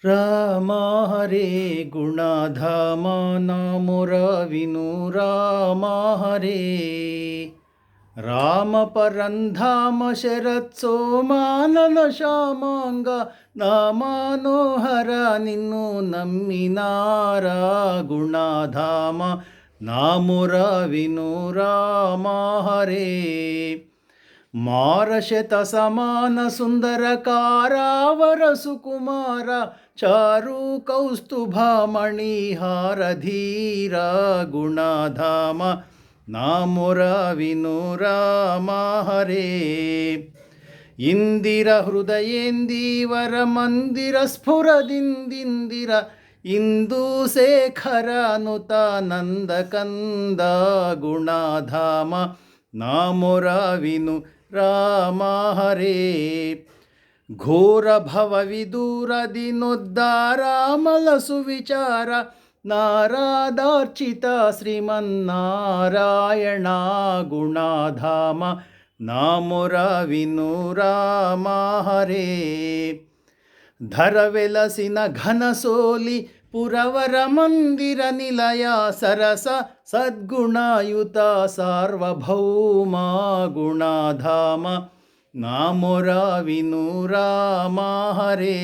ರಾಮ ಹರೇ ಗುಣಧಾಮ ನಾಮುರ ವಿನು ರಾಮ ಹರೇ ರಾಮ ಪರಂಧಾಮ ಶರತ್ ಸೋಮಾನನ ಶ್ಯಾಮಾಂಗ ನಾಮಾನೋಹರ ನಿನ್ನು ನಮ್ಮಿನಾರ ಗುಣಧಾಮ ನಾಮುರ ವಿನು ರಾಮ ಹರೇ ಮಾರಶತ ಸಮಾನ ಸುಂದರ ಕಾರಾವರ ಸುಕುಮಾರ ಚಾರು ಕೌಸ್ತುಭಮಣಿ ಹಾರ ಧೀರ ಗುಣಧಾಮ ನಾಮುರ ವಿನು ರಾಮ ಹರೇ ಇಂದಿರ ಹೃದಯೇಂದೀವರ ಮಂದಿರ ಸ್ಫುರದಿಂದಿಂದಿರ ಇಂದು ಶೇಖರ ನುತ ನಂದ ಕಂದ ಗುಣಧಾಮ ನಾಮುರ ವಿನು ರಾಮ ಹರೇ ಘೋರ ಭವ ವಿದೂರದಿ ನೊದ್ದಾರಾಮಲ ಸುವಿಚಾರ ನಾರಾದಾರ್ಚಿತ ಶ್ರೀಮನ್ನಾರಾಯಣ ಗುಣಧಾಮ ನಾಮುರ ವಿನು ರಾಮ ಹರೇ ಧರವೆಲಸಿನ ಘನ ಸೋಲಿ ಪುರವರ ಮಂದಿರ ನಿಲಯ ಸರಸ ಸದ್ಗುಣಯುತ ಸಾರ್ವಭೌಮ ಗುಣಧಾಮ ನಾಮುರ ವಿನು ರಾಮ ಹರೇ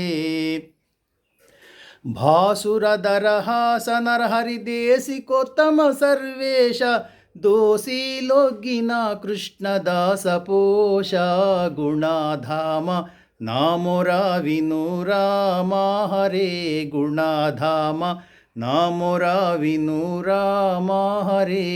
ಭಾಸುರಧರ ಹಾಸನರ ಹರಿದೇಶಿಕೋತ್ತಮ ಸರ್ವೇಶ ದೋಸಿ ಲೊಗ್ಗಿನ ಕೃಷ್ಣದಾಸ ಪೋಷ ಗುಣಧಾಮ ನಾಮುರ ವಿನು ರಾಮ ಹರೇ ಗುಣಧಾಮ ನಾಮುರ ವಿನು ರಾಮ ಹರೇ.